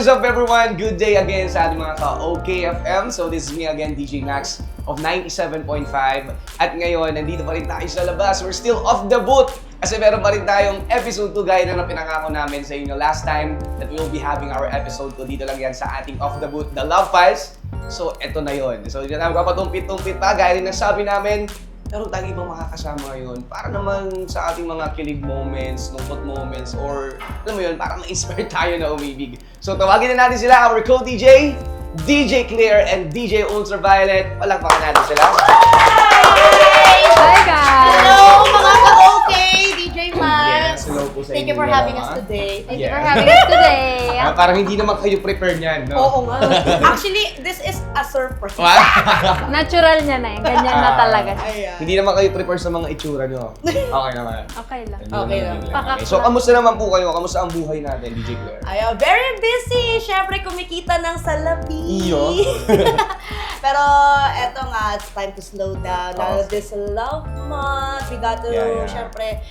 What is up everyone? Good day again sa ating mga ka-OKFM. So this is me again, DJ Max of 97.5. At ngayon, nandito pa rin tayo sa labas. We're still off the boot. Kasi meron pa rin tayong episode 2 gaya na pinangako namin sa inyo last time that we will be having our episode 2 dito lang yan sa ating off the boot, The Love Files. So eto na yon. So hindi na namin kapatumpit-tumpit pa gaya rin ng sabi namin. Meron tayong ibang makakasama ngayon para naman sa ating mga kilig moments, lungkot moments, or alam mo yun, para ma-inspire tayo na umibig. So tawagin na natin sila, our co-DJ, DJ Clear and DJ Ultraviolet. Palakpakan natin sila. Hi guys! Hello mga ka-OK! DJ Max! Yes, hello po sa Thank you inyo for having dalawa. us today. Thank you for having us today. Parang hindi naman kayo prepare niyan, no? Oo nga. Actually, this is a surprise. Natural niya na eh. Ganyan na talaga. Ayan. Hindi naman kayo prepare sa mga itsura nyo. Okay naman. Okay lang. Okay lang. Okay. So, kamusta naman po kayo? Kamusta ang buhay natin, DJ Claire? Ayan, very busy. Siyempre, kumikita ng salapi. Iyo. Pero, eto nga, it's time to slow down. Now, this love month, we got to, siyempre,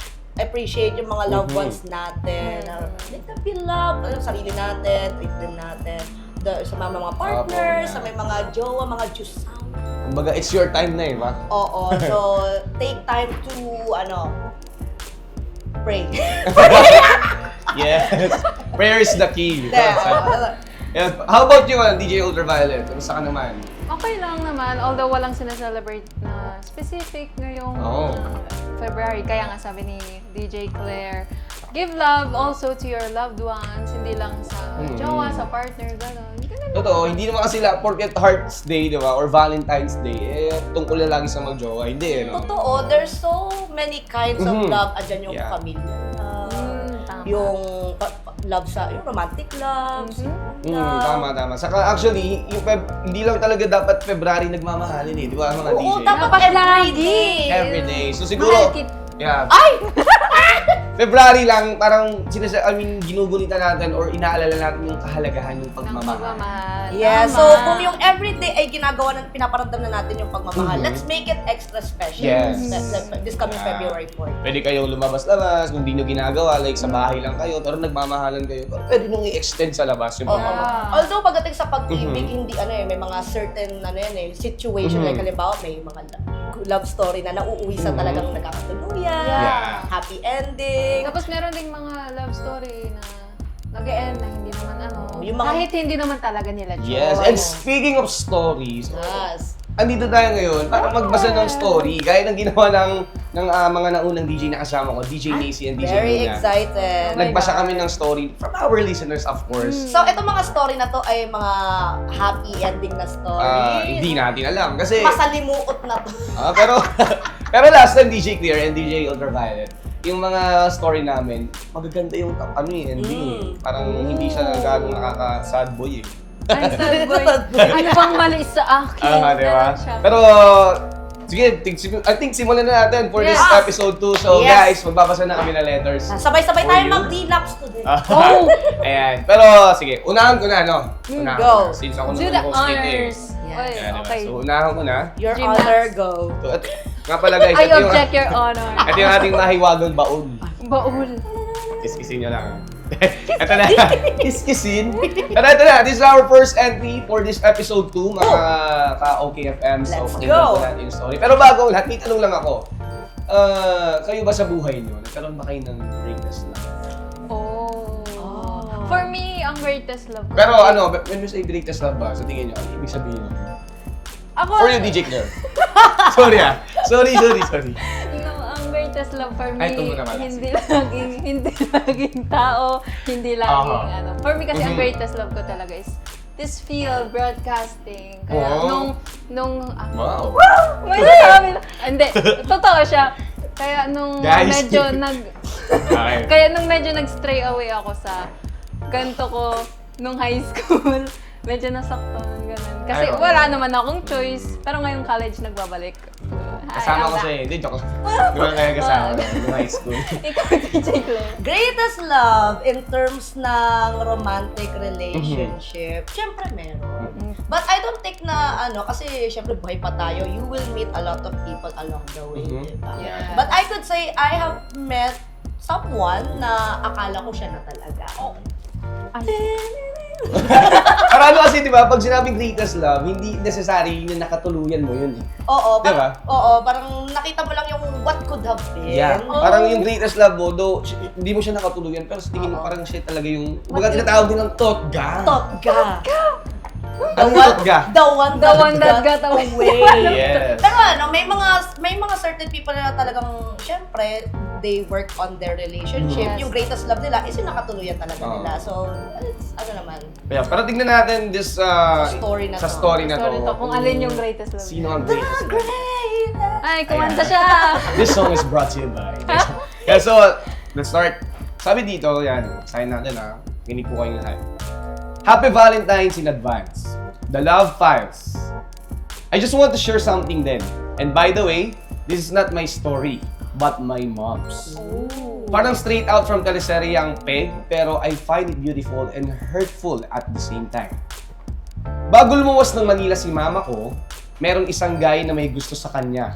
appreciate yung mga loved ones natin. Let them be loved. Sarili natin, treat them natin. Sa mga partners, sa may mga jowa, mga juice. Kumbaga, it's your time na eh, ba? Oo. So, take time to, pray. Yes. Prayer is the key. Yeah. Yes. How about you, DJ Ultraviolet? Kamusta ka naman? Okay lang naman. Although walang sinaselebrate na specific ngayong February. Kaya nga sabi ni DJ Claire, give love also to your loved ones. Hindi lang sa jowa, sa partner, gano'n. Totoo, hindi naman kasi porket Heart's Day, di ba? Or Valentine's Day, tungkol na lagi sa mag-jowa. Hindi, no? Totoo, there's so many kinds of love. Andyan yung pamilya love, yung love yung romantic love, Tama. Saka actually, hindi lang talaga dapat February nagmamahalin eh, di ba mga DJ? Oo, dapat everyday. Everyday. So siguro, Ay! February lang, parang ginugunita natin or inaalala natin yung kahalagahan ng pagmamahal. Yeah, Tama. so kung yung everyday ay pinaparamdam na natin yung pagmamahal, let's make it extra special. Yes. This coming February 4. Pwede kayong lumabas-labas, kung di nyo ginagawa, like sa bahay lang kayo, pero nagmamahalan kayo, pero pwede nyo i-extend sa labas yung pagmamahal. Although pagdating sa pag-ibig, hindi may mga certain situation like halimbawa may mga love story na nauuwi sa talagang nagkakatuluyan, happy ending. Tapos meron ding mga love story na nag-e-end na hindi naman Yung mga- kahit hindi naman talaga nila choice. Yes, and speaking of stories, Yes. andito tayo ngayon para magbasa ng story, gaya ng ginawa ng mga naunang DJ na kasama ko, DJ Macy and DJ Very Luna. excited. Nagbasa kami ng story from our listeners, of course. So, itong mga story na to ay mga happy ending na story. Hindi natin alam kasi Masalimuot na to. pero last time DJ Clear and DJ Ultraviolet, yung mga story namin, magaganda yung ending. Parang hindi siya gano'ng nakaka-sad boy eh. Ay, sad boy. Ano bang mali sa akin? Diba? Ganun siya. Pero, sige, I think simulan na natin for this Yes. episode 2. So Yes. guys, magbabasa na kami ng letters. Sabay-sabay For tayo you. mag-relapse today. Oh! Ayan. Pero, sige, unahan ko na, no? Unahan go. ko na. Since ako Do naman the yung host dito eh. honors. Yes. Oy, Ayan, diba? okay. So, unahan ko na. Your Gymnast. honor, go. So, nga pala guys, I object your honor. ito yung ating mahiwagang baon. Baul. Kiss-kissin nyo lang. Ito na. Kiss-kissin. Ito na. This is our first entry for this episode 2, mga ka-OKFM. So, Let's pakinggan go. po natin yung story. Pero bago ang lahat, may tanong lang ako. Kayo ba sa buhay nyo, nagkaroon ba kayo ng greatest love? Oh. For me, ang greatest love ko. Pero when you say greatest love ba, sa tingin nyo, ano ibig sabihin nyo? Ako, For you, DJ Claire. Sorry. Sorry. No, ang greatest love for me, Ay, ito muna pala. hindi laging tao, hindi laging For me kasi ang greatest love ko talaga is this field, broadcasting. Kaya nung Wow. may nasabi na. Hindi, totoo siya. Kaya nung Guys. medyo Okay. kaya nung medyo nag-stray away ako sa ganito ko nung high school, medyo nasaktan, ganun. Kasi Ay, okay. wala naman akong choice. Pero ngayong college, nagbabalik. Kasama ko siya eh. Hindi, joke lang. Di ba kaya kasama nung high school? Ikaw, DJ Claire. Greatest love in terms ng romantic relationship, syempre meron. But I don't think na kasi syempre buhay pa tayo, you will meet a lot of people along the way, diba? Yeah. But I could say I have met someone na akala ko siya na talaga. Parang ano kasi, di ba, pag sinabing greatest love, hindi necessary yun na nakatuluyan mo yun eh. Oo, Diba? parang nakita mo lang yung what could have been. Yeah. Oo. Parang yung greatest love mo, though, hindi mo siya nakatuluyan, pero sa tingin mo parang siya talaga yung, baga tinatawag din ng totga. Totga. Ano yung totga? The one that got away. Yes. Pero ano, may mga certain people na talagang, syempre, they work on their relationship. Yes. Yung greatest love nila is yung nakatuluyan talaga Oo. nila. So, it's, ano naman, Yeah, pero tignan natin this, story na sa to. story na Sorry to. to, kung alin yung greatest love. Sino ang greatest love? Ay, kumanta siya! This song is brought to you by. Yeah, so, let's start. Sabi dito, yan, sign natin ha. Kinig po kayong lahat. Happy Valentine's in advance. The Love Files. I just want to share something then. And by the way, this is not my story, but my mom's. Parang straight out from teleserye ang Peg, pero I find it beautiful and hurtful at the same time. Bago lumuwas ng Manila si mama ko, merong isang guy na may gusto sa kanya.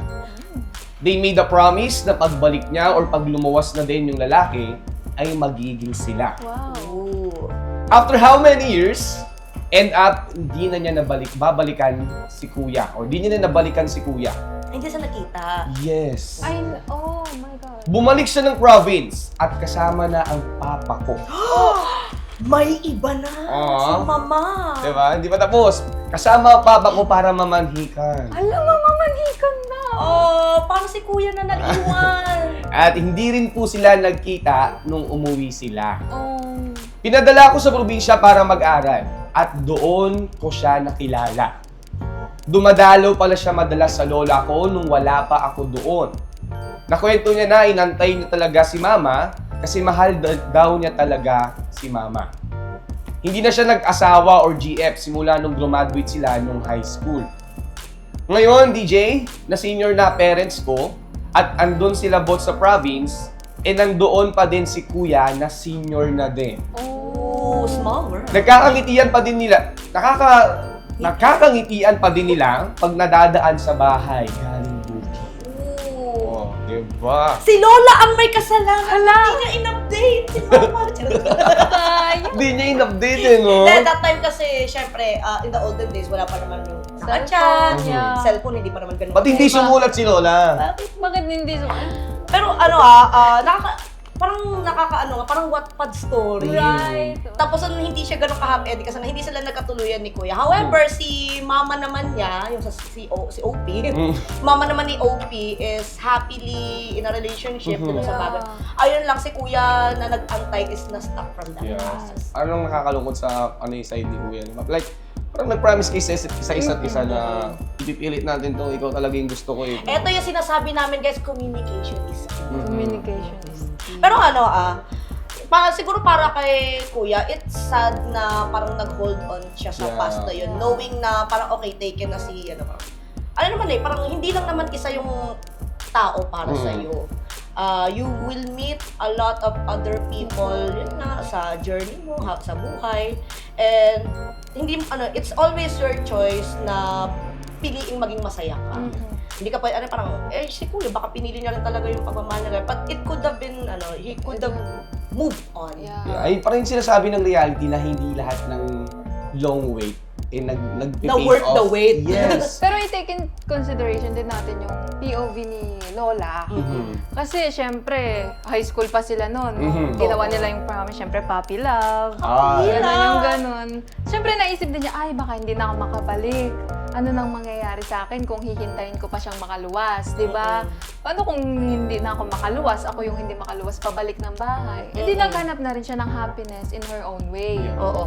They made a promise na pagbalik niya or pag lumuwas na din yung lalaki, ay magiging sila. Wow. Ooh. After how many years, end up, hindi na niya babalikan si kuya. Or hindi niya na nabalikan si kuya. Hindi siya nakita. Yes. Ay, oh my God. Bumalik siya ng province at kasama na ang papa ko. May iba na si mama. Diba? Hindi pa tapos. Kasama ang papa ko para mamanhikan. Alam mo, mamanhikan na. Oh, parang si kuya na nag-iwan. At hindi rin po sila nagkita nung umuwi sila. Oh. Pinadala ko sa probinsya para mag-aral at doon ko siya nakilala. Dumadalaw pala siya madalas sa lola ko nung wala pa ako doon. Nakwento niya na inantay niya talaga si mama kasi mahal daw niya talaga si mama. Hindi na siya nag-asawa or GF simula nung graduate sila nung high school. Ngayon, DJ, na senior na parents ko at andun sila both sa province, nandoon pa din si kuya na senior na din. Oh, small world. Nakakangitian pa din nila pag nadadaan sa bahay galing bukid. Ooh. Oh, diba? Si Lola ang may kasalanan. Hindi niya in-update si mama. Hindi niya in-update eh, no? Then, that time kasi, syempre, in the olden days, wala pa naman yung chat. yeah. Cellphone, hindi pa naman ganun. Ba't hindi sumulat si Lola? Bakit hindi so? Pero ano parang Wattpad story. Right. Tapos hindi siya ganun ka-happy kasi hindi sila nagkatuluyan ni Kuya. However, si mama naman niya, yung si OP, mama naman ni OP is happily in a relationship dun sa bagay. Ayun lang, si Kuya na nag-antay is na-stuck from that process. Anong nakakalungkot sa yung side ni Kuya? Like, parang nag-promise kayo sa isa't isa na ipipilit natin to, ikaw talaga yung gusto ko eh. Ito yung sinasabi namin guys, communication is key. Communication is key. Pero siguro para kay Kuya, it's sad na parang nag-hold on siya sa past na yun, knowing na parang okay, taken na si, parang hindi lang naman isa yung tao para sa'yo. You will meet a lot of other people yun na, sa journey mo, sa buhay. And it's always your choice na piliing maging masaya ka. Hindi ka pwede, si Kuya, baka pinili niya rin talaga yung pagmamahal niya. But it could have been, he could have moved on. Yeah. Ay, parang sinasabi ng reality na hindi lahat ng long wait nag-pay Na worth off. the wait. Yes. Pero i-take in consideration din natin yung POV ni Lola. Kasi syempre, high school pa sila noon. Ginawa nila yung promise, syempre, puppy love. Ganun yung ganun. Syempre, naisip din niya, ay, baka hindi na ako makabalik. Ano nang mangyayari sa akin kung hihintayin ko pa siyang makaluwas, di ba? Paano kung hindi na ako makaluwas, ako yung hindi makaluwas pabalik ng bahay? Hindi naghanap na rin siya ng happiness in her own way. Oo.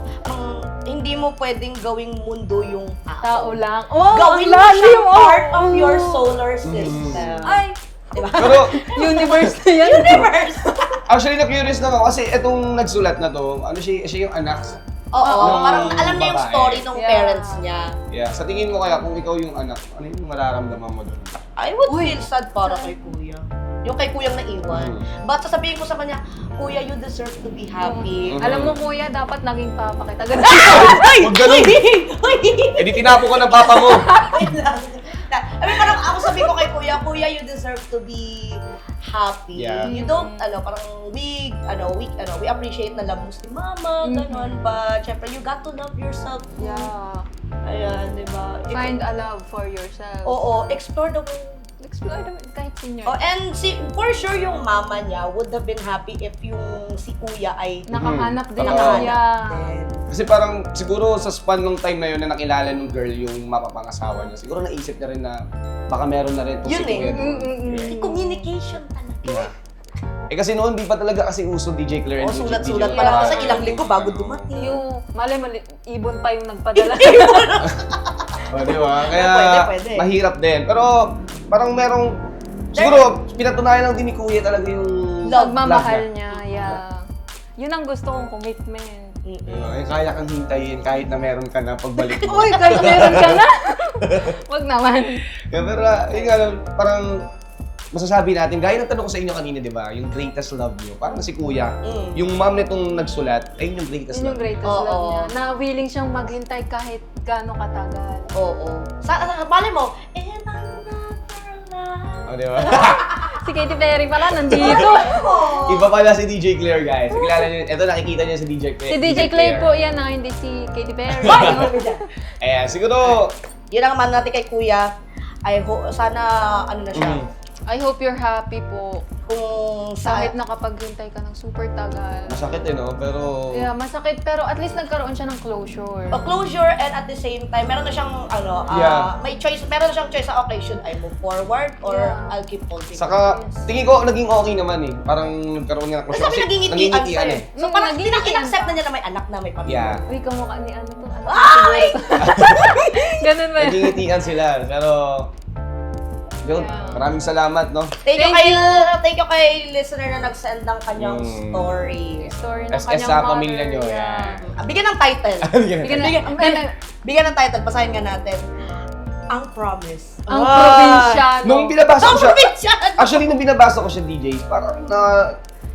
Hindi mo pwedeng gawing mundo yung Tao lang. Oh, gawin mo siyang part of your solar system. Ay, Diba? Pero, universe na yan. Universe! actually, na-curious naman ako kasi itong nagsulat na to, siya yung anak. Oo, parang alam niya yung babae. story ng Yeah. parents niya. Yeah, sa tingin mo kaya kung ikaw yung anak, ano yung mararamdaman mo doon? I would feel sad para kay Kuya. Yung kay Kuyang naiwan. But sasabihin ko sa kanya, Kuya, you deserve to be happy. Alam mo, Kuya, dapat naging papa kita. Ganun. Huwag ganun! Eh di tinapo ka ng papa mo! Wait lang. Parang ako sabihin ko kay Kuya, kuya, you deserve to be happy. Yeah. You don't, parang we appreciate na love mo si mama, ganon, but syempre, you got to love yourself too. Yeah. Ayan, di ba? Find a love for yourself. Oo, explore the world. Explore naman kahit senior. Oh, and for sure yung mama niya would have been happy if yung si kuya ay Nakahanap din Oo. niya. din. Kasi parang siguro sa span ng time na yun na nakilala ng girl yung mapapangasawa niya, siguro naisip niya rin na baka meron na rin itong Yun si Kuya eh. doon. Communication talaga. Yeah. Eh kasi noon di pa talaga kasi uso DJ Claire and O, DJ sulat-sulat DJ. pa lang Yeah. kasi ilang linggo bago dumating. Yung, mali, ibon pa yung nagpadala. O, di ba? Kaya Pwede. mahirap din. Pero parang merong, siguro pinatunayan lang din ni Kuya talaga yung Pagmamahal niya, yeah. Yun ang gusto kong commitment. Kaya kang hintayin kahit na meron ka na pagbalik mo. Uy, kahit meron ka na. Wag naman. Kaya pero, yun nga, parang masasabi natin, gaya ng tanong ko sa inyo kanina, di ba? Yung greatest love niyo. Parang si Kuya, yung mom nitong nagsulat, ay yung greatest Yun yung love. greatest Oo. love niya. Na willing siyang maghintay kahit gaano katagal. Oo. Mali mo, and I'm not alive. O, di ba? Si Katy Perry pala nandito. Iba pala si DJ Claire, guys. Kilala niyo, ito nakikita niyo si DJ Claire. Si DJ Claire po yan na hindi si Katy Perry. Ayan, siguro, Yun ang man natin kay kuya. Sana, na siya. I hope you're happy po. Kung sa... Kahit nakapaghintay ka ng super tagal. masakit no? Pero, Yeah, masakit pero at least nagkaroon siya ng closure. A closure and at the same time, meron na siyang, Yeah. may choice, meron na siyang choice sa okay, should I move forward or Yeah. I'll keep holding. saka, tingin ko, naging okay naman eh. Parang nagkaroon nga ng Kasi sabi nagingitian siya eh. So Mm, parang nagingitian in-accept pa. na niya na may anak na, may pamilya. Yeah. Uy, kamukha ni ano to. Ano Ay! Ganun ba? Nagingitian sila. Pero, yun, Yeah. maraming salamat, no? Thank you Thank kay listener na nag-send ng kanyang story. Story ng SS kanyang sa mother. pamilya niyo, Yeah. Bigyan ng title. Bigyan ng title, basahin nga natin. Ang promise. Ang probinsyano. Nung binabasa ko Ang siya, probinsyano! actually, nung binabasa ko siya, DJ, parang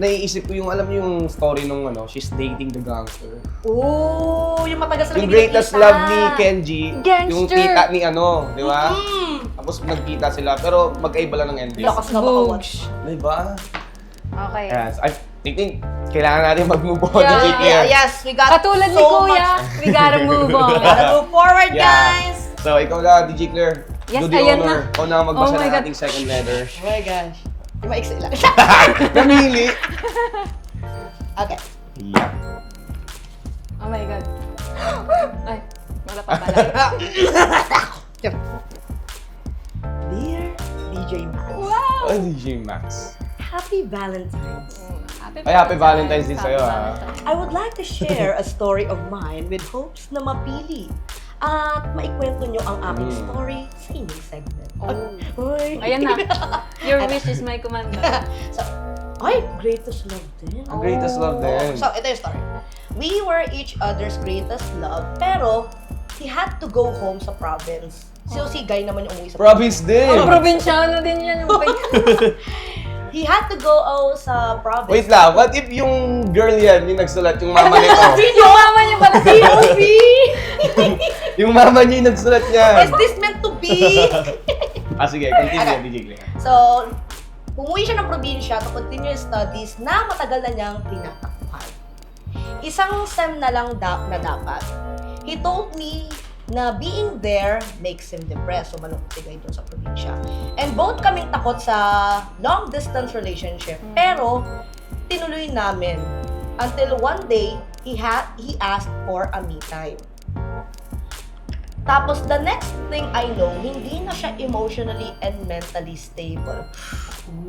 naiisip ko yung, alam niyo yung story nung, she's dating the gangster. Oo, yung matagal sila Yung greatest love ni Kenji, yung Gangster. tita ni di ba? Mm. Tapos nagkita sila, pero magkaiba lang ng ending. Lakas na Boogs. makawatch. Di ba? Okay. Yes, I think kailangan natin mag-move on Yeah. DJ Claire. Yes, we got Katulad ni so Kuya, much. we gotta move on. Gotta move forward, Yeah. guys! So, ikaw na, DJ Claire. Yes, Do the ayan honor. na. Ikaw na magbasa Oh my ng God. ating second letter. Oh my gosh. Yung maiksi lang. Namili. Okay. Yeah. Oh my God. Ay, wala pa pala. Dear DJ Max, Wow! Oh, DJ Max. Happy Valentine's. Ay, happy Valentine's din sa'yo, ha? I would like to share a story of mine with hopes na mapili at maikwento nyo ang aking story sa inyong segment. Oh. Uy. Ayan na. Your wish is my command. So, ay, greatest love din. Ang greatest love din. So, ito yung story. We were each other's greatest love, pero he had to go home sa province. So, si Guy naman yung umuwi sa Province din. Oh, probinsyano din yan. Yung He had to go sa province. Wait lang, what if yung girl yan, yung nagsulat, yung mama nito? Yung mama niya pala. POV! Yung mama niya yung nagsulat niya. Is this meant to be? Sige, continue, DJ Claire. So, umuwi siya ng probinsya to continue his studies na matagal na niyang tinatakbuhan. Isang sem na lang na dapat. He told me na being there makes him depressed. So, malungkot si Guy dun sa probinsya. And both kaming takot sa long-distance relationship. Pero, tinuloy namin. Until one day, he asked for a me time. Tapos, the next thing I know, hindi na siya emotionally and mentally stable.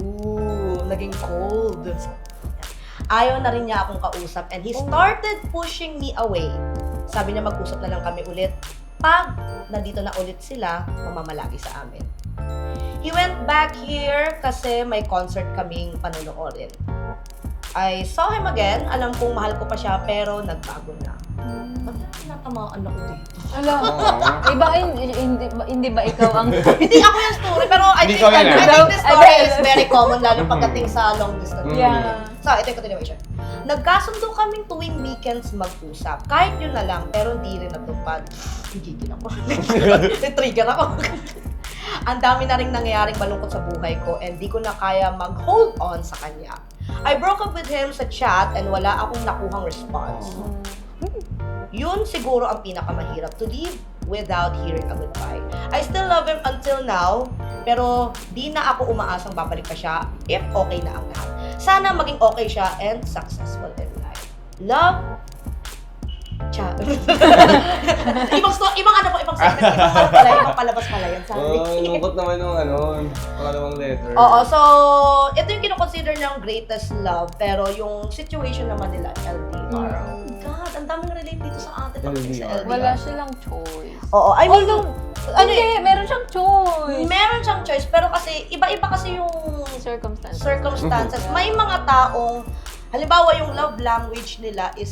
Ooh, naging cold. Ayaw na rin niya akong kausap and he started pushing me away. Sabi niya mag-usap na lang kami ulit. Pag nandito na ulit sila, mamamalagi sa amin. He went back here kasi may concert kaming panonoorin. I saw him again. Alam kong mahal ko pa siya pero nagbago na. Ba't tinatamaan ako dito? Alam, iba, hindi ba ikaw ang... Hindi ako yung story, pero I Hindi think, ko yun, I think this story is very common, lalo pagdating sa long distance. Yeah. So, ito yung continuation. Nagkasundo kaming tuwing weekends mag-usap. Kahit yun na lang, pero hindi rin natupad. Gigil ako. Trigger ako. Ang dami na rin nangyayaring malungkot sa buhay ko and di ko na kaya mag-hold on sa kanya. I broke up with him sa chat and wala akong nakuhang response. Yun siguro ang pinakamahirap, to leave without hearing a goodbye. I still love him until now, pero di na ako umaasang babalik pa siya if okay na ang lahat. Sana maging okay siya and successful in life. Love, Cha. ibang segment, ibang palabas pala yan. Sorry. Lungkot naman yung pangalawang letter. Oo, so ito yung kinoconsider niyang greatest love, pero yung situation naman nila, LDR. Oh my God, ang daming relate dito sa atin pagdating sa LDR. Wala silang choice. Oo, I mean, Meron siyang choice. meron siyang choice, pero kasi iba-iba kasi yung circumstances. May mga taong, halimbawa yung love language nila is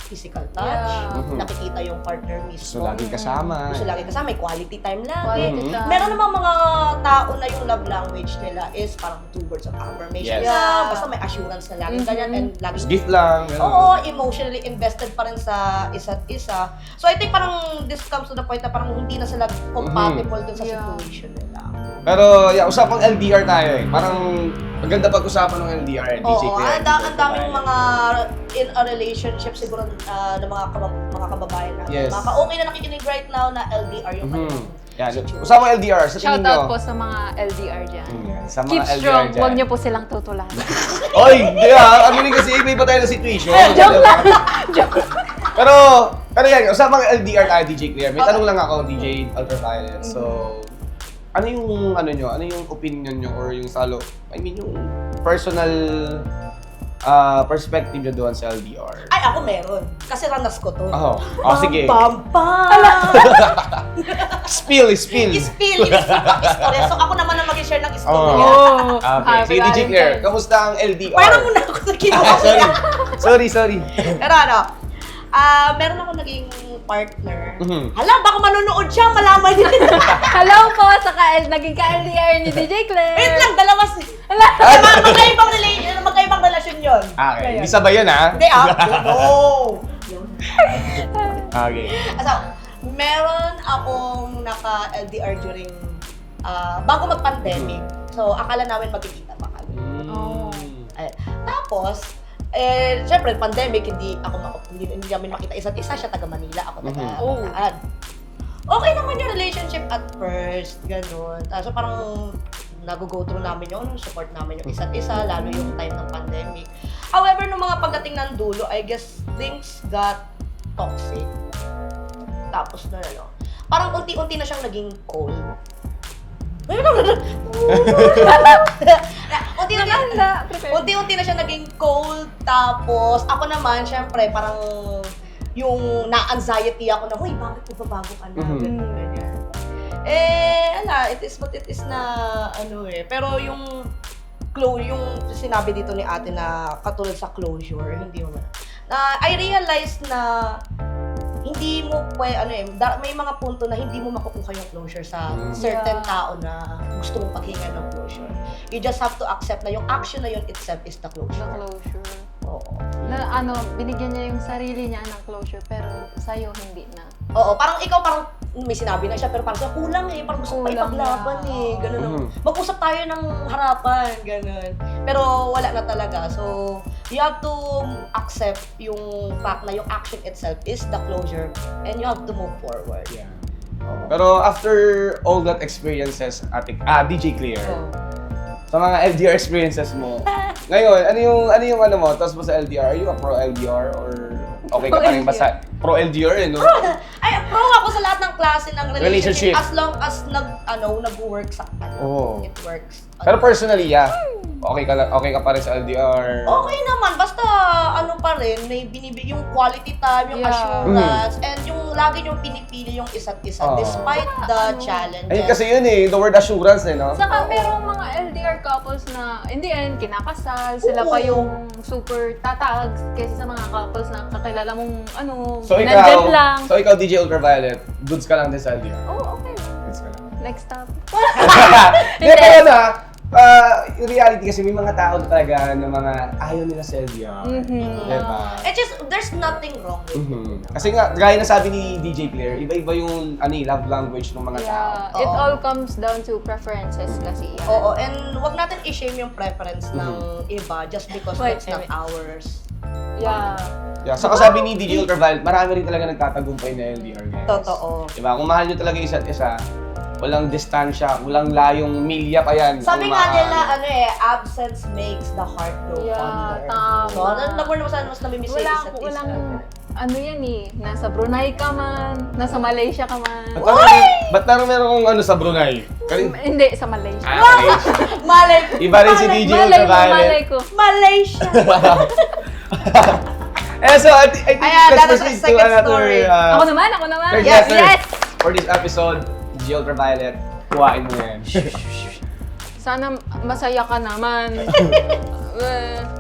physical touch, nakikita yung partner mismo. So, lagi kasama. May quality time lagi. Quality time. Meron namang mga tao na yung love language nila is parang 2 words of affirmation. Yes. Yeah. Basta may assurance na lagi ganyan and lagi Gift lang. Ganun. Oo, emotionally invested pa rin sa isa't isa. So I think parang this comes to the point na parang hindi na sila compatible dun sa situation nila. Pero, usapang LDR tayo eh. Parang, maganda pag-usapan ng LDR. DJ Oo, Claire. ang daming mga in a relationship siguro na mga kababayan na. Yes. Mga ka-okay na nakikinig right now na LDR yung kanilang Yan. situation. Usapang LDR, sa tingin Shout nyo. out po sa mga LDR dyan. Sa mga Keep LDR strong, dyan. huwag niyo po silang tutularan. Oy, hindi Ano rin kasi iba tayo na situation. Joke lang! Joke lang! Pero yan, usapang LDR tayo, DJ Claire. May tanong lang ako, DJ Ultraviolet. So, ano yung opinion nyo or yung yung personal perspective nyo doon sa LDR? Ay, ako meron. Kasi ranas ko to. Sige. Pam, pam, Spill. Ispill, istorya. So ako naman ang mag-share ng istorya. Oh, Okay, sige DJ Claire, kamusta ang LDR? Parang muna ako na kinuha. Sorry. Pero meron ako naging partner. Mhm. Hala, baka manonood siya, malaman niya. Hello po sa naging ka-LDR ni DJ Claire. Wait lang, dalawa magkaibang relasyon yun. Okay, hindi sabay yan Hindi, no. Okay. So, meron akong naka-LDR during, bago mag-pandemic. So, akala namin magkikita pa kami. Tapos, syempre, pandemic, hindi namin makita isa't isa. Siya taga Manila, ako taga Bataan. Okay naman yung relationship at first, ganun. So parang nag-go through namin yung support namin yung isa't isa, lalo yung time ng pandemic. However, nung mga pagdating ng dulo, I guess things got toxic. Tapos parang unti-unti na siyang naging cold. Unti-unti na siya naging cold, tapos ako naman, syempre, parang yung na-anxiety ako na, huy, bakit magbabago ka na? Ganyan. It is what it is na, pero yung sinabi dito ni ate na katulad sa closure, hindi mo na, I realized na, hindi mo may mga punto na hindi mo makukuha yung closure sa certain tao na gusto mong paghingan ng closure. You just have to accept na yung action na yun itself is the closure. The closure. Oo. Na binigyan niya yung sarili niya ng closure pero sa'yo hindi na. Oo, parang ikaw may sinabi na siya pero parang siya kulang parang gusto pa Kulang ipaglaban na. ganun. Mag-usap tayo ng harapan, ganun. Pero wala na talaga. So, you have to accept yung fact na yung action itself is the closure and you have to move forward. Yeah. Pero after all that experiences, DJ Claire, sa mga LDR experiences mo, ngayon, ano yung mo, tapos mo sa LDR? Are you a pro LDR or okay ka pa rin basta? Pro LDR no? Pro ako sa lahat ng klase ng relationship as long as nag-work sa it works. Pero personally, okay ka pa rin sa LDR? Okay naman, basta pa rin, may binibigay yung quality time, yung assurance, and yung lagi yung pinipili yung isa't isa despite the challenges. Ayun kasi yun the word assurance no? Saka merong mga LDR couples na in the end, kinakasal, sila pa yung super tatag kaysa sa mga couples na kakilala mong nandyan lang. So ikaw, DJ Ultraviolet, goods ka lang din sa LDR? Okay lang. Goods ka lang. Next stop. Hindi, pero In reality kasi may mga tao talaga na mga ayaw nila sa LDR. Diba? It's just, there's nothing wrong with it. Kasi nga, gaya na sabi ni DJ Claire, iba-iba yung love language ng mga tao. Yeah, it all comes down to preferences kasi yan. Oo, and wag natin i-shame yung preference ng iba just because that's not ours. Yeah. Yeah, saka sabi ni DJ Ultraviolet, marami rin talaga nagtatagumpay na LDR, guys. Totoo. Diba? Kung mahal nyo talaga isa't isa, walang distansya, walang layong milya pa yan. Sabi Ang nga mahal. nila, absence makes the heart grow fonder. tama. So, naman naman sana mas namimiss yung isa't isa. Walang, ano yan nasa Brunei ka man, nasa Malaysia ka man. Ba't parang meron kong sa Brunei? Hindi, sa Malaysia. Malaysia. Malay ko. Iba rin si DJ Malay Ultraviolet. ko. Malaysia. So I think Ayan, let's that is proceed the to second another story. Ako naman. third Yes, letter yes. for this episode. DJ Ultraviolet, kuhain mo yan. Sana masaya ka naman.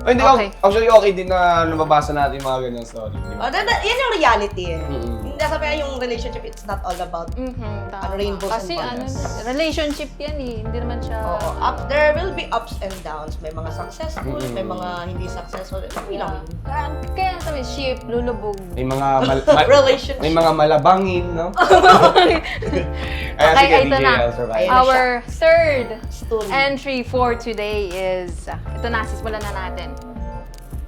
Hindi, Okay. actually okay din na nababasa natin yung mga ganyan story. Di ba? Yan yung reality eh. Mm-mm. Hindi sabi yung relationship, it's not all about Tama. rainbows Kasi and bubbles. relationship yan Hindi naman siya... Oo, there will be ups and downs. May mga successful, may mga hindi successful. Hindi lang. Kaya sabi, ship, lulubog. May mga Relationship. may mga malabangin, no? Kaya Okay, sige, ito DJ na. Ultraviolet. Our third Story. entry for today is, ito na, sisimulan na natin.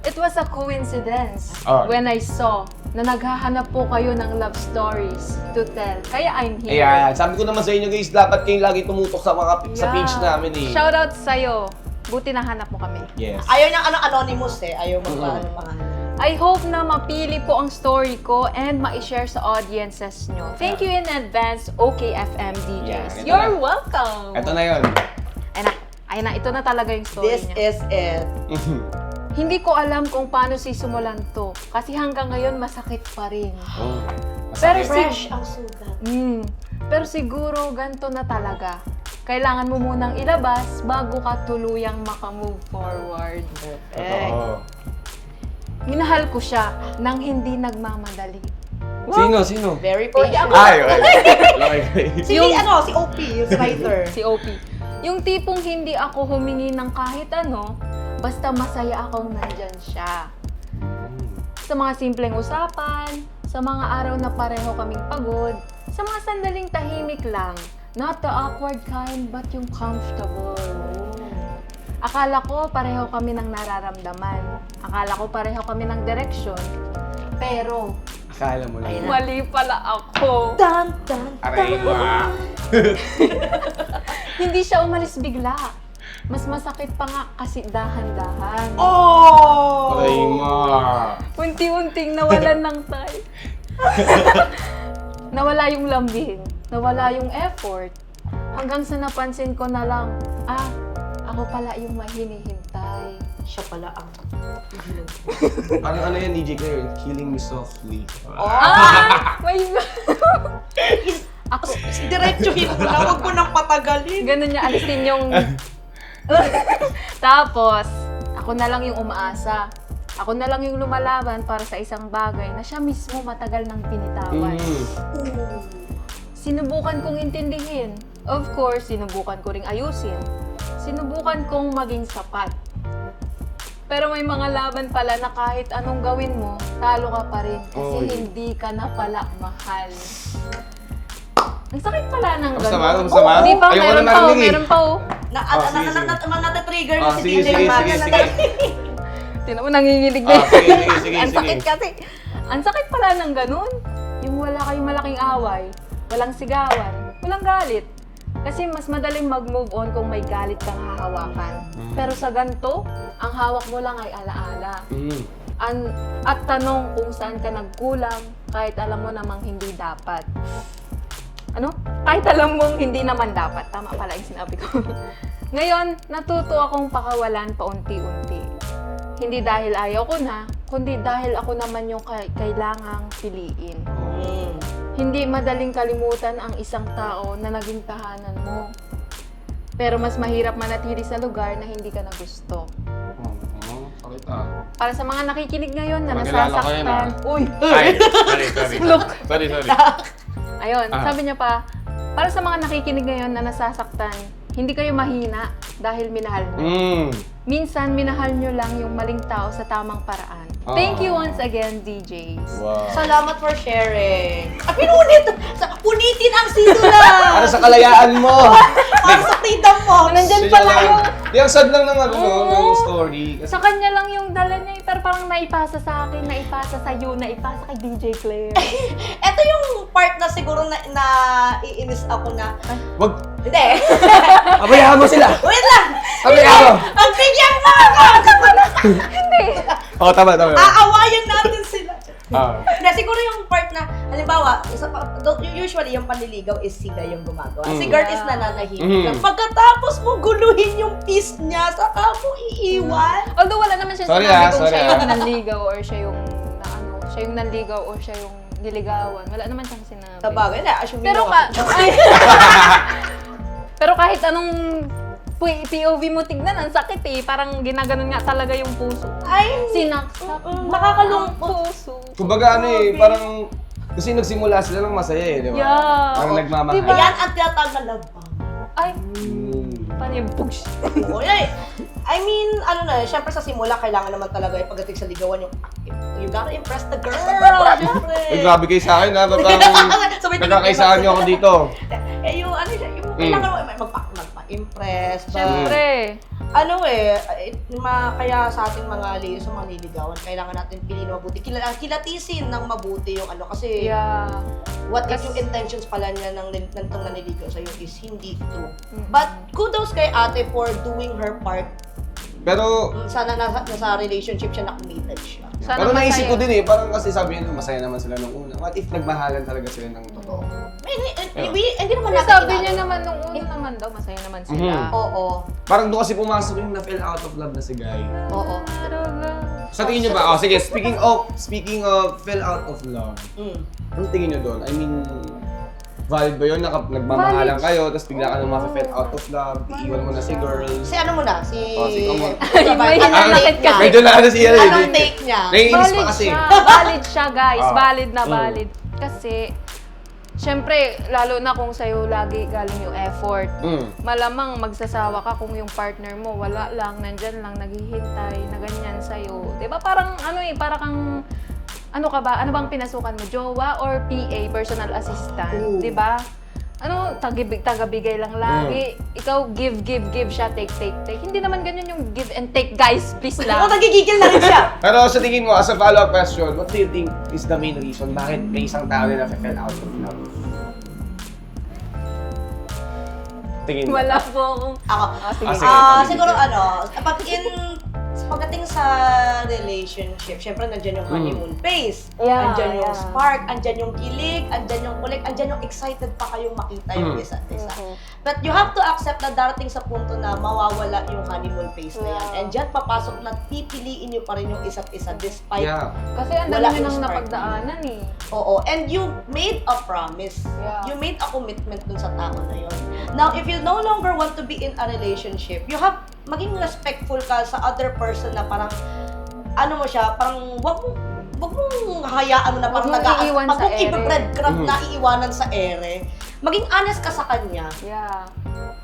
It was a coincidence when I saw na naghahanap po kayo ng love stories to tell. Kaya I'm here. Ayan, sabi ko naman sa inyo guys, dapat kayo lagi tumutok sa sa page namin eh. Shoutout sa'yo. Buti nahanap mo kami. Yes. Ayaw niyang anonymous eh. Ayaw magpaano pangalan. I hope na mapili po ang story ko and ma-share sa audiences nyo. Thank you in advance, OKFM DJs. Yeah, ito You're na. welcome! Ito na yun. Ayun na, ito na talaga yung story This niya. is it. Hindi ko alam kung paano sisimulan to. Kasi hanggang ngayon, masakit pa rin. Pero Fresh ang sugat. Pero siguro, ganito na talaga. Kailangan mo munang ilabas bago ka tuluyang makamove forward. Oo. Minahal ko siya nang hindi nagmamadali. Sino? Very patient. Ay, okay. Si OP, yung writer. Si OP. Yung tipong hindi ako humingi ng kahit ano, basta masaya akong nandyan siya. Sa mga simpleng usapan, sa mga araw na pareho kaming pagod, sa mga sandaling tahimik lang, not the awkward kind, but yung comfortable. Akala ko pareho kami ng nararamdaman. Akala ko pareho kami ng direksyon. Pero, Akala mo lang. mali pala ako. Dun, dun, Aray mo. Hindi siya umalis bigla. Mas masakit pa nga kasi dahan-dahan. Oh! Aray mo. Unti-unting nawalan ng time. Nawala yung lambing. Nawala yung effort. Hanggang sa napansin ko na lang, ako pala yung mahinihintay. Siya pala ang... Parang yan, DJ Claire, Killing Me Softly. My God! Ako, Diretsuhin mo na, huwag mo nang patagalin. ganun niya, alisin yung... Tapos, ako na lang yung umaasa. Ako na lang yung lumalaban para sa isang bagay na siya mismo matagal nang pinitawan. Sinubukan kong intindihin. Of course, sinubukan ko ring ayusin. Sinubukan kong maging sapat. Pero may mga laban pala na kahit anong gawin mo, talo ka pa rin kasi hindi ka na pala mahal. Ang sakit pala ng Ang gano'n. sama, ang sama. Hindi pa, Ayoko meron na pa, narinig eh. meron pa. Nate-trigger ni si Sige, DJ sige, Max. sige, sige. Tinan mo, nanginginig na. Sige. Ang sakit kasi. Ang sakit pala ng ganun. Yung wala kayong malaking away, walang sigawan, walang galit. Kasi mas madaling mag-move on kung may galit kang hahawakan. Pero sa ganito, ang hawak mo lang ay alaala. At tanong kung saan ka nagkulang kahit alam mo namang hindi dapat. Ano? Kahit alam mong hindi naman dapat. Tama pala yung sinabi ko. Ngayon, natuto akong pakawalan paunti-unti. Hindi dahil ayaw ko na, kundi dahil ako naman yung kailangang piliin. Hindi madaling kalimutan ang isang tao na naging tahanan mo. Pero mas mahirap manatili sa lugar na hindi ka na gusto. Sakit Para sa mga nakikinig ngayon na Magkilala ko yan, nasasaktan. Uy! Ay, sorry. Sorry. Ayun, sabi niya pa, para sa mga nakikinig ngayon na nasasaktan, hindi kayo mahina. dahil minahal nyo. Minsan, minahal nyo lang yung maling tao sa tamang paraan. Thank you once again, DJs. Wow. Salamat for sharing. Pinunit! Punitin ang sidula! Para sa kalayaan mo. Para sa freedom mo! Nandyan pala yung... Di, ang sad lang ng ano, ng story. Kasi Sa kanya lang yung dala niya, pero parang naipasa sa akin, naipasa sa'yo, naipasa kay DJ Claire. Ito yung part na siguro na iinis ako na... wag, Hindi. abayaan mo sila. Wait lang! Abayaan mo. Ang bigyan mo ako! Hindi. Oh, tama. Aawayan natin sila. Ah. Na siguro yung part na, halimbawa, usually yung panliligaw is sila yung gumagawa. Si girl is nananahimik lang. Pagkatapos mo guluhin yung peace niya, saka mo iiwan. Although wala naman siya Sorry, sinabi kung sorry, siya yung nanligaw or siya yung siya yung nanligaw or siya yung niligawan. Wala naman siyang sinabi. Sabagay na, assume Pero mo. pero kahit anong POV mo tignan, ang sakit eh. Parang ginaganon nga talaga yung puso. Ay, Sinaksak mo nakakalungkot. ang puso. Kumbaga ano eh, parang kasi nagsimula sila ng masaya eh, di ba? Yeah. Parang Oo. nagmamahal. Diba? Ayan ang tinatawag na love bomb. Ay, Mm. paano yung push? Oo, yun. I mean, ano na, syempre sa simula, kailangan naman talaga pagdating sa ligawan yung, you gotta impress the girl, syempre. Ay, grabe kayo sa akin ha, parang Sabay nagkakaisahan niyo ako dito. Eh, yung ano siya, yung kailangan mo magpa-impress. Siyempre. Ano kaya sa ating mga ladies, sa mga niligawan, kailangan natin piliin mabuti. Kilatisin ng mabuti yung ano, kasi Yeah. what if yung intentions pala niya ng itong naniligaw sa'yo is hindi true. But kudos kay ate for doing her part. Pero, Sana nasa relationship siya, na committed siya. Sana pero naisip ko masaya. din eh, parang kasi sabi nyo, masaya naman sila nung una. What if nagmahalan talaga sila ng totoo? Hindi naman Kasi natin sabi kilala. niya naman nung una naman daw, masaya naman sila. Oo. Parang doon kasi pumasok yung na-fell out of love na si Guy. Oo. Sa tingin nyo ba? Oh, sige, speaking of fell out of love, Mm. anong tingin nyo doon? I mean, valid ba yun? Nagmamahalan Valid. kayo, tapos bigla ka nang ma-fell out of love, iiwan mo na si girl. Si ano muna? Si... Si Kamon. May Anong hinanakit take ka. niya? Medyo na ano siya. Anong take niya? Naiinis pa Valid kasi. siya. Valid siya, guys. Ah. Valid na Mm. valid. Kasi, syempre, lalo na kung sa'yo lagi galing yung effort. Malamang magsasawa ka kung yung partner mo wala lang, nandyan lang, naghihintay na ganyan sa'yo. Diba parang para kang, ano ka ba? Ano bang pinasukan mo? Jowa or PA, personal assistant? Ooh. Diba? Ano, tagabigay lang lagi. Ikaw, give, siya, take. Hindi naman ganyan yung give and take, guys. Please Oo, lang. nagigigil na rin siya. Pero sa tingin mo, as a follow-up question, what do you think is the main reason bakit may isang tao na fell out of love? Tingin mo. Wala po akong... Ako. sige. Ah, sige. Siguro pagdating sa relationship, syempre nandyan yung honeymoon phase. Yeah, Andyan yung yeah. spark, andyan yung kilig, andyan yung kulik, andyan yung excited pa kayong makita yung isa't isa. But you have to accept na darating sa punto na mawawala yung honeymoon phase na yan. Yeah. And dyan papasok na pipiliin nyo pa rin yung isa't isa despite Yeah. Kasi ang Wala dami nyo yung nang spark. napagdaanan eh. Oo, and you made a promise. Yeah. You made a commitment dun sa tao na yun. Now, if you no longer want to be in a relationship, you have maging respectful ka sa other person na parang ano mo siya, parang wag mong hayaan mo na parang Wag mong iiwan wag sa mong ere. i-breadcrumb na iiwanan sa ere. Maging honest ka sa kanya. Yeah.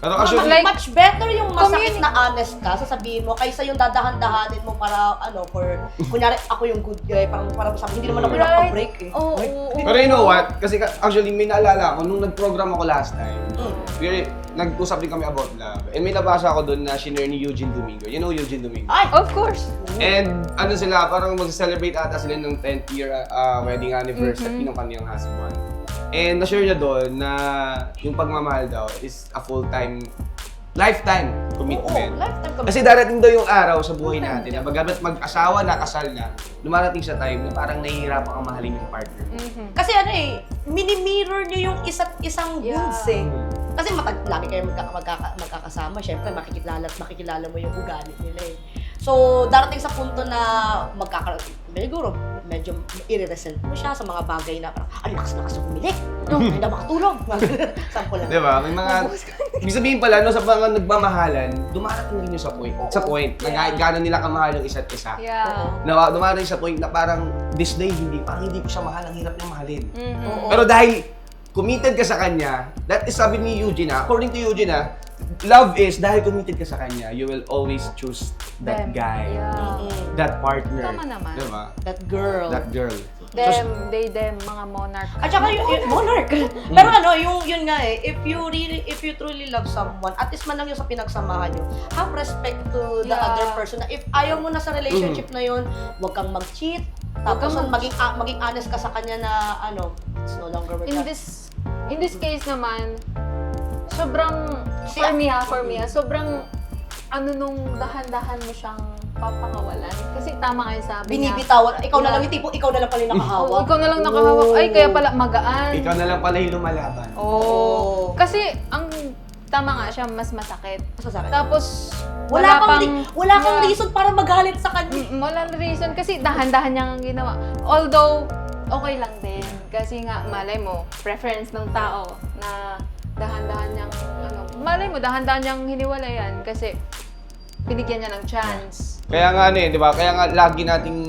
Pero Mas actually, Like, much better yung masakit communi- na honest ka, sasabihin mo, kaysa yung dadahan-dahanin mo para, kunyari, ako yung good guy, parang sabi, hindi naman ako Right. nakaka-break eh. Oo. pero you know what? Kasi actually may naalala ako nung nag-program ako last time. Mm. Nag-usap din kami about love. And may nabasa ako doon na shinare ni Eugene Domingo. You know Eugene Domingo? Ay! Of course. And ano sila, parang mag-celebrate ata sila ng 10th year wedding anniversary ng kanyang husband. And na-share niya doon na yung pagmamahal daw is a full-time, lifetime commitment. Oo, lifetime commitment. Kasi darating daw yung araw sa buhay natin na magabat mag-asawa na, kasal na, dumarating sa time na parang nahihirapan kang mahalin yung partner. Kasi mini-mirror nyo yung isa't isang goods eh. Kasi lagi kayo magkakasama, syempre makikilala mo yung ugali nila eh. So, darating sa punto na siguro, medyo i-resent mo siya sa mga bagay na parang, lakas yung umilik. Hindi na makatulog. Sample lang. Diba? May mga... Ibig sabihin pala, no, sa mga nagmamahalan, dumarating din yung sa point na kahit gano'n nila kamahal yung isa't isa. Yeah. Na dumarating sa point na parang this day, parang hindi ko siya mahal, ang hirap niyang mahalin. Oo. Pero dahil committed ka sa kanya, that is sabi ni Eugene according to Eugene love is, dahil committed ka sa kanya, you will always choose that Them. guy. Yeah. That partner. Tama naman. Diba? That girl. That girl. Them, mga monarch. At saka yung monarch. Pero ano, yun nga eh, if you truly love someone, at least man lang yung sa pinagsamahan nyo, have respect to the Yeah. other person. Na if ayaw mo na sa relationship na yun, huwag kang mag-cheat. Tapos kang maging honest ka sa kanya na ano, it's no longer worth In that. this case naman, sobrang, for me, sobrang, nung dahan-dahan mo siyang papakawalan. Kasi tama nga yung sabi niya. Binibitawan. Ikaw na lang yung tipong ikaw na lang pala yung Oo, nakahawak. ikaw na lang nakahawak. Ay, kaya pala magaan. Ikaw na lang pala yung lumalaban. Oo. Kasi, ang tama nga siya, mas masakit. Masasakit. Tapos, Wala kang Yeah. reason para magalit sa kanya. Walang reason kasi dahan-dahan niya ang ginawa. Although, okay lang din. Kasi nga, malay mo, preference ng tao na dahan-dahan niyang, malay mo, dahan-dahan niyang hiniwalayan kasi binigyan niya ng chance. Kaya nga di ba? Kaya nga lagi nating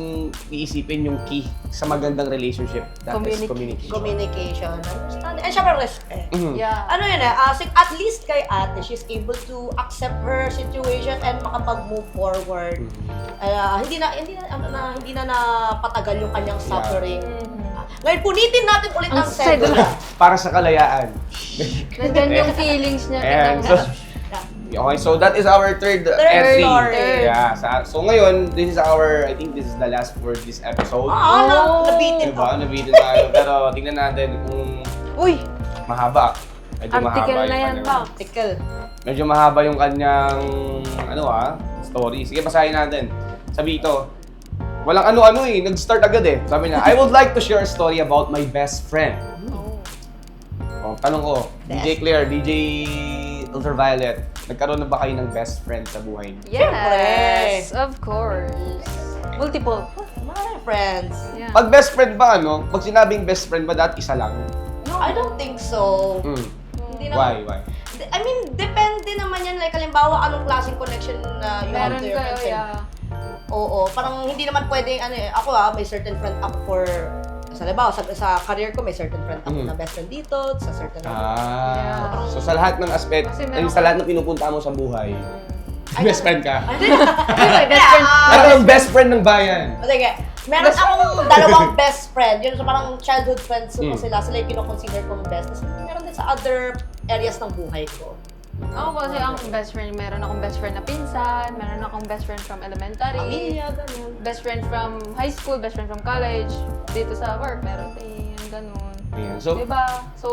iisipin yung key sa magandang relationship. That is communication. Communication. Understand? And syempre respect. Mhm. Yeah. Ano yun at least kay ate, she's able to accept her situation and makapag-move forward. Hindi na napatagal yung kanyang suffering. Ngayon, punitin natin ulit ang sedula. Para sa kalayaan. Nandyan yung feelings niya. And tingnan mo. okay, so that is our third entry. story. Yeah. So ngayon, I think this is the last for this episode. Nabitin Diba? Nabitin tayo. Pero tingnan natin kung Uy! mahaba. Medyo Article mahaba na yan, yung ba? Article. Medyo mahaba yung kanyang, story. Sige, basahin natin. Sabi ito, walang ano-ano nag-start agad Sabi niya, I would like to share a story about my best friend. Oh, tanong ko, DJ Claire, DJ Ultraviolet, nagkaroon na ba kayo ng best friend sa buhay niyo? Yes! Of course. Multiple. My friends. Yeah. Pag best friend ba, pag sinabing best friend ba, dapat isa lang? No, I don't think so. Hindi naman. Why? I mean, depende naman yan. Like, halimbawa, anong klaseng connection na you have Meron to your kayo, friends. yeah. Oo, parang hindi naman pwedeng, ako may certain friend ako for, sa career ko, may certain friend ako na best friend dito, sa certain Yeah. So sa lahat ng aspect, Kasi meron sa lahat ng pinupunta mo sa buhay, best friend ka. Best friend. Ano ang best friend ng bayan? Sige, meron akong dalawang best friend. Yun, so parang childhood friends ko sila. Sila yung kino-consider kong best. Tapos meron din sa other areas ng buhay ko. Ako kasi ang best friend, meron akong best friend na pinsan, meron akong best friend from elementary, Pamilya, ganun. best friend from high school, best friend from college, dito sa work, meron din, ganun. Ayan. So, Diba? So,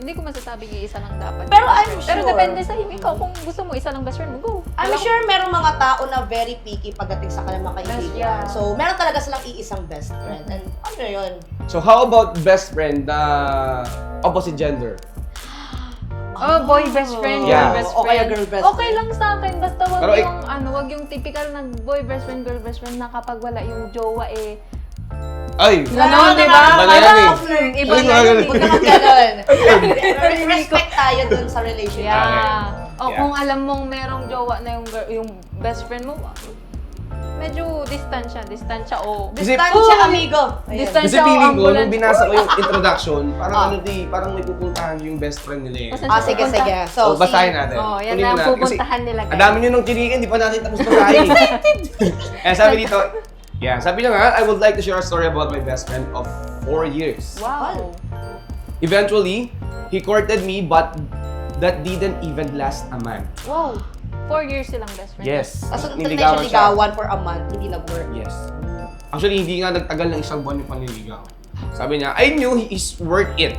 hindi ko masasabing isa lang dapat. Pero best I'm friend. Pero sure- depende sa ikaw kung gusto mo isa lang best friend mo, go. I'm sure merong mga tao na very picky pagdating sa kanilang mga kaibigan. Yeah. So, meron talaga silang iisang best friend. And ano yun? so how about best friend na opposite gender? Oh, boy best friend, Yeah. girl best O friend. kaya girl best Okay friend. lang sa akin, basta wag Pero yung, wag yung typical na boy best friend, girl best friend na kapag wala yung jowa Ay! Ganon, di ba? Iba na yan Iba Ay, na mga yun. ganun. Huwag naman ganun. Respect tayo dun sa relationship. Yeah. O Yeah. kung alam mong merong jowa na yung best friend mo, medyo distansya o. Kasi- Distansya, amigo. Ayan. Distansya. Kasi feeling ko, ambulance. nung binasa ko yung introduction, parang parang may pupuntahan yung best friend nila Sige, sige. So, basahin natin. Oh, yan Kunin na mo ang natin. pupuntahan nila, guys. Ang dami nyo nung chinikin, di pa natin tapos basahin. Eh, sabi dito, sabi niya nga, I would like to share a story about my best friend of 4 years. Wow. Eventually, he courted me, but that didn't even last a month. Wow. 4 years silang best friend. Yes. Kaso Niligawan until na siya. ligawan for a month, hindi nag-work. Yes. Actually, hindi nga nagtagal ng isang buwan yung panliligaw. Sabi niya, I knew he is worth it.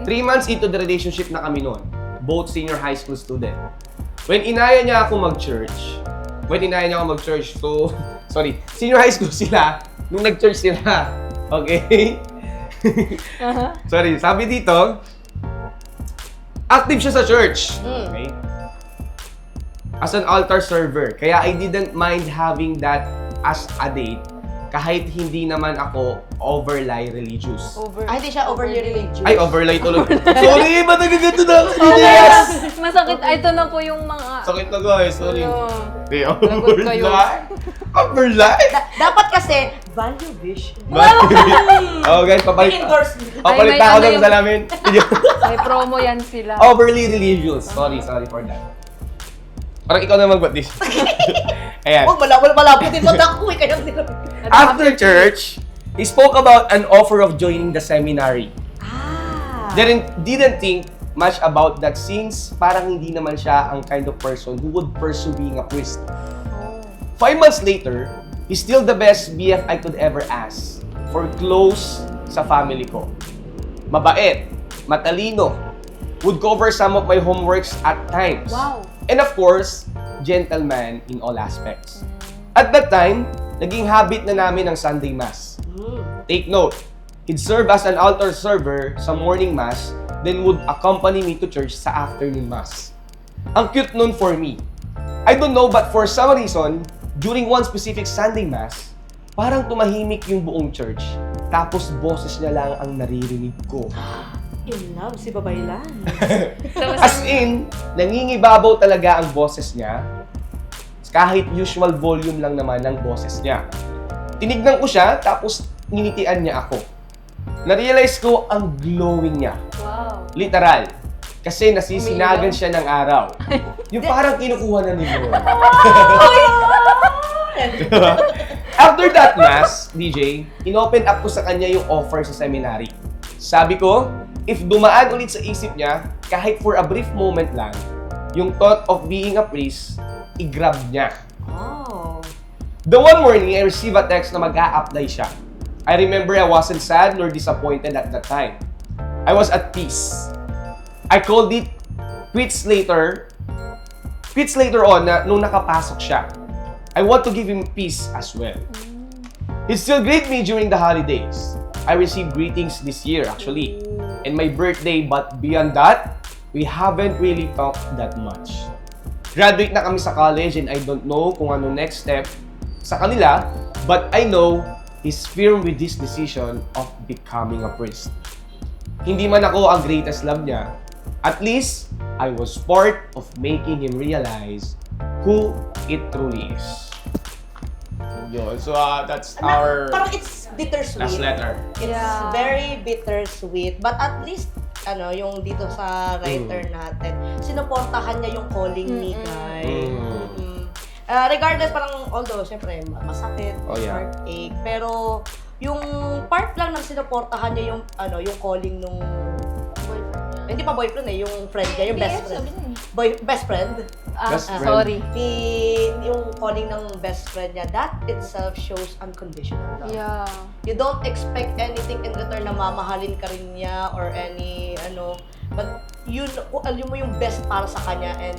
3 months into the relationship na kami noon. Both senior high school student. When inaya niya ako mag-church, so, sorry, senior high school sila, nung nag-church sila. Okay? Sorry, sabi dito, active siya sa church. Okay? As an altar server. Kaya I didn't mind having that as a date kahit hindi naman ako overly religious. Hindi siya overly religious. Ay, overly tuloy. Sorry, ba't nagagato na ako? Yes! Masakit. Ito na po yung mga... Sakit na guys, sorry. Hindi, Lagot kayo. Overly? Dapat kasi, value vision. Oh guys, papalit. Endorse. Papalit Ay, may na ako ano ng yung- salamin. May promo yan sila. Overly religious. Sorry for that. Parang ikaw naman mag-this. Ayan. Oh, malabo din mata ko eh. Kaya After church, he spoke about an offer of joining the seminary. Didn't think much about that since parang hindi naman siya ang kind of person who would pursue being a priest. 5 months later, he's still the best BF I could ever ask for close sa family ko. Mabait, matalino, would cover some of my homeworks at times. Wow. And of course, gentleman in all aspects. At that time, naging habit na namin ang Sunday Mass. Take note, he'd serve as an altar server sa morning Mass, then would accompany me to church sa afternoon Mass. Ang cute nun for me. I don't know, but for some reason, during one specific Sunday Mass, parang tumahimik yung buong church, tapos boses niya lang ang naririnig ko. In love si Babaylan. As in, nangingibabaw talaga ang boses niya, kahit usual volume lang naman ng boses niya. Tinignan ko siya, tapos ninitian niya ako. Na-realize ko ang glowing niya. Wow. Literal. Kasi nasisinagan siya ng araw. Yung parang kinukuha na ni Lord. After that Mass, DJ, inopen up ko sa kanya yung offer sa seminary. Sabi ko, if dumaan ulit sa isip niya, kahit for a brief moment lang, yung thought of being a priest, i-grab niya. Oh. The one morning, I received a text na mag-a-apply siya. I remember I wasn't sad nor disappointed at that time. I was at peace. I called it quits later on na nung nakapasok siya. I want to give him peace as well. He still greet me during the holidays. I received greetings this year actually, and my birthday, but beyond that, we haven't really talked that much. Graduate na kami sa college and I don't know kung ano next step sa kanila, but I know he's firm with this decision of becoming a priest. Hindi man ako ang greatest love niya, at least I was part of making him realize who it truly is. Yun, so that's our Parang it's bittersweet. last letter. It's Yeah. very bittersweet. But at least, yung dito sa writer natin, sinuportahan niya yung calling ni Guy. Regardless, parang, although, syempre, masakit, Oh, yeah. heartache, pero yung part lang ng sinuportahan niya yung, yung calling nung, hindi pa boyfriend yung friend niya, yung best friend. Best friend? Best friend. Sorry. Yung calling ng best friend niya, that itself shows unconditional love. Yeah. You don't expect anything in return na mamahalin ka rin niya or any but alam mo yung best para sa kanya and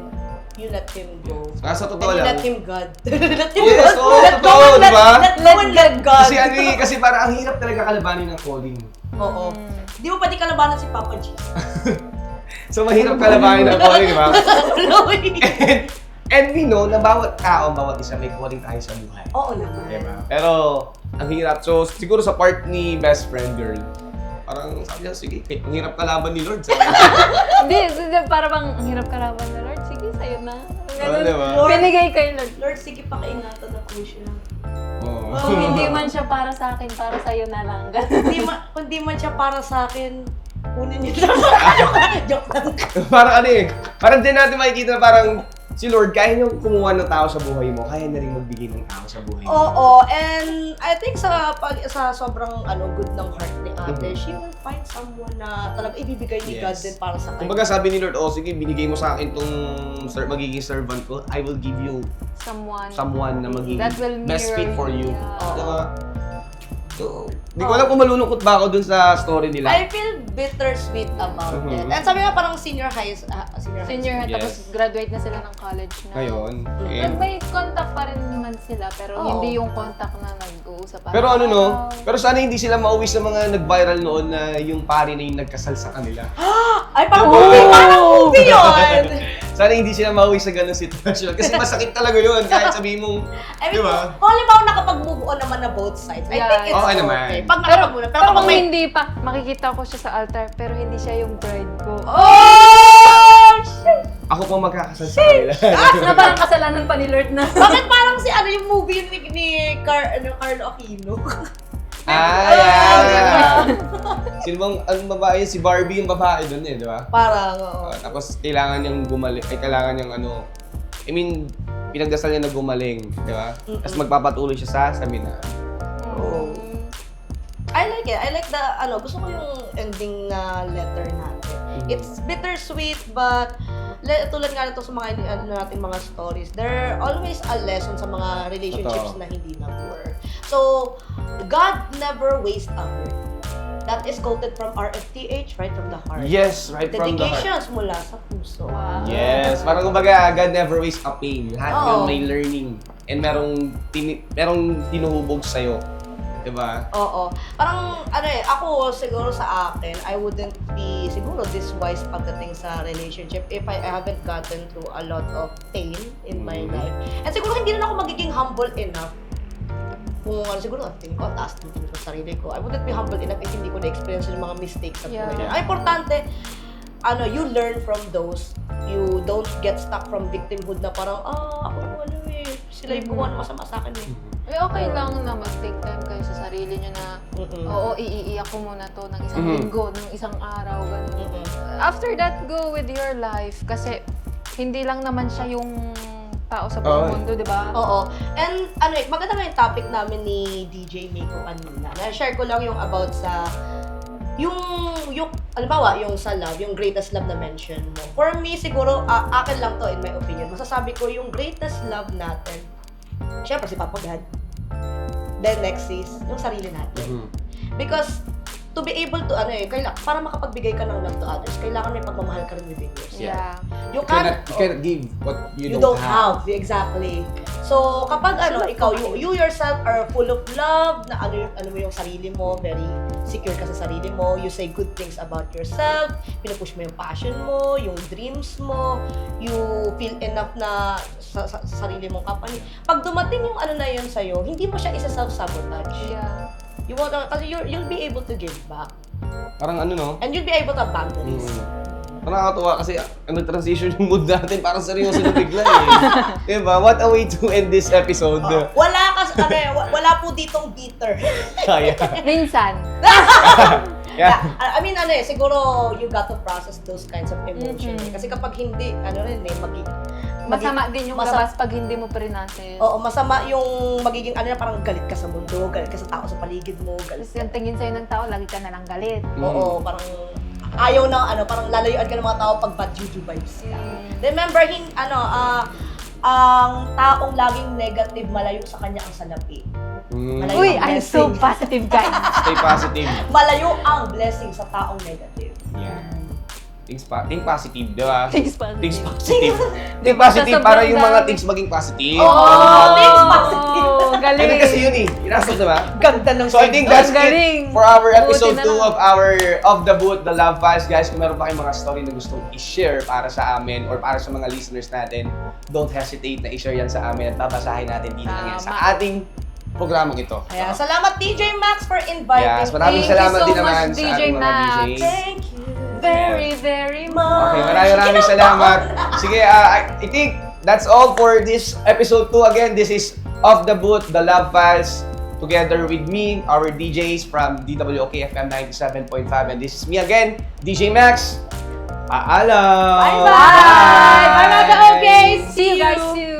you let him go. Sa And totoo you lang. let him God. Let him Yes, God. oo, Let go totoo, and di ba? let go and let God. Kasi parang ang hirap talaga kalabanin ng calling. Oo. Di mo pwede kalabanan si Papa G. So mahirap kalabanin ng calling, di ba? Really? And we know na bawat tao, bawat isa may calling tayo sa buhay. Oo naman. Diba? Pero, ang hirap. So, siguro sa part ni best friend girl, parang sabi niya, sige, ang hirap kalaban ni Lord. Hindi, para bang ang hirap kalaban na Lord. Sige, sa'yo na. Ganun. diba? Pinigay kay Lord. Lord, sige pakiingatan ako siya. Oo. Kung hindi man siya para sa akin, para sa'yo na lang. Kung di man siya para sa akin, kunin niyo lang. Joke lang. Parang parang din natin makikita na parang si Lord, kaya niyong kumuha ng tao sa buhay mo, kaya na rin magbigay ng tao sa buhay mo. Oo, and I think sa sobrang good ng heart ni ate, she will find someone na talaga ibibigay ni God din para sa kanya. Kumbaga sabi ni Lord, sige, binigay mo sa akin tong magiging servant ko, I will give you someone na magiging That will best fit for you. Yeah. Diba? So, di ko alam kung malulungkot ba ako dun sa story nila. I feel bittersweet about it. And sabi nga parang senior high, Senior high, Yes. tapos graduate na sila ng college na. Ngayon. But may contact pa rin naman sila, pero Oo. hindi yung contact na nag-uusap. Pero ano no, pero sana hindi sila mauwi sa mga nag-viral noon na yung pari na yung nagkasal sa kanila. Ay, parang movie yun! Sana hindi sila mauwi sa ganung sitwasyon. Kasi masakit talaga yun kahit sabihin mong, I mean, di ba? kung halimbawa nakapag-move on naman na both sides, I Yeah. think it's Okay okay. naman. Pag Pero nakapag-move on. Pero kapag kung may... hindi pa, makikita ko siya sa altar, pero hindi siya yung bride ko. Oh! Shit! Ako po magkakasal sa kanila. Na parang kasalanan pa ni Lord na. Bakit parang si yung movie ni Carlo Aquino? Yeah. Sino bang, ang babae, si Barbie yung babae doon di ba? Parang, oo. Tapos kailangan niyang bumalik, kailangan niyang I mean, pinagdasal niya na gumaling, di ba? Tapos magpapatuloy siya sa seminar. Oh. I like it. I like the, gusto ko yung ending na letter natin. It's bittersweet, but tulad nga nito sa mga nating mga stories, there are always a lesson sa mga relationships na hindi nag-work. So, God never wastes a hurt. That is quoted from RFTH, right from the heart. Yes, right from the heart. Dedications mula sa puso. Wow. Yes, parang kumbaga, God never wastes a pain. Lahat Oo. yun may learning. And merong tinuhubog sa'yo. Diba? Oo. Parang, ako siguro sa akin, I wouldn't be siguro this wise pagdating sa relationship if I haven't gotten through a lot of pain in my life. And siguro hindi rin ako magiging humble enough kung siguro ang tingin ko, taas din sa sarili ko. I wouldn't be humble enough if hindi ko na-experience yung mga mistakes sa buhay. Ang importante, you learn from those. You don't get stuck from victimhood na parang, sila yung gumawa ng masama sa akin eh. Okay lang na mag-take time kayo sa sarili nyo na, oo, iiiyak ko muna to ng isang linggo, ng isang araw, gano'n. After that, go with your life. Kasi, hindi lang naman siya yung tao sa buong mundo, di ba? Oo. And, maganda nga yung topic namin ni DJ Miko kanina. Na-share ko lang yung about sa yung halimbawa, yung sa love, yung greatest love na mention mo. For me, siguro, akin lang to in my opinion. Masasabi ko, yung greatest love natin, syempre si Papa God. Then next is, yung sarili natin. Because, to be able to, para makapagbigay ka ng love to others, kailangan may pagmamahal ka rin within yourself. Yeah. You cannot give what you don't have. have. Exactly. So, kapag ikaw, you yourself are full of love, na ano mo yung sarili mo, very secure ka sa sarili mo, you say good things about yourself, pinupush mo yung passion mo, yung dreams mo, you feel enough na sa sarili mong company. Pag dumating yung na yun sa'yo, hindi mo siya isa-self-sabotage. Yeah. You won't, kasi you'll be able to give back. Parang no? And you'll be able to have boundaries. Parang nakakatuwa kasi transition yung mood natin, parang seryoso na bigla eh. Diba? What a way to end this episode. Wala po ditong bitter. Kaya. Minsan. Yeah. I mean, siguro you got to process those kinds of emotions. Kasi kapag hindi, Masama din yung labas pag hindi mo pre-natin. Oo, masama yung magiging parang galit ka sa mundo, galit ka sa tao sa paligid mo, galit Tapos yung tingin sa'yo ng tao, lagi ka na lang galit. Oo, parang ayaw na, parang lalayuan ka ng mga tao pag bad juju vibes ka. Remember, ang taong laging negative, malayo sa kanya ang salapi. Malayo Uy, ang I'm so blessing. positive, guys. Stay positive. Malayo ang blessing sa taong negative. Yeah. Think positive, di ba? Things positive. Think positive. Think positive para yung mga things maging positive. Think positive. Galing. Ganun kasi yun eh. Inasok, di ba? Ganda ng So I think that's Galing. it for our episode Buti 2 na of our Of The Boot, The Love Files. Guys, kung meron pa kayong mga story na gustong i-share para sa amin or para sa mga listeners natin, don't hesitate na i-share yan sa amin at babasahin natin dito lang yan sa ating programang ito. Kaya, salamat DJ Max for inviting Yes, maraming me. salamat so din naman much, sa DJ ating mga Max. DJs. Thank you. Very much. Okay, maraming salamat. Sige, I think that's all for this episode 2. Again, this is Of The Boot, The Love Files, together with me, our DJs from DWOK FM 97.5. And this is me again, DJ Max. Paalam! Bye-bye! Bye, mga ka-okay! See you guys soon.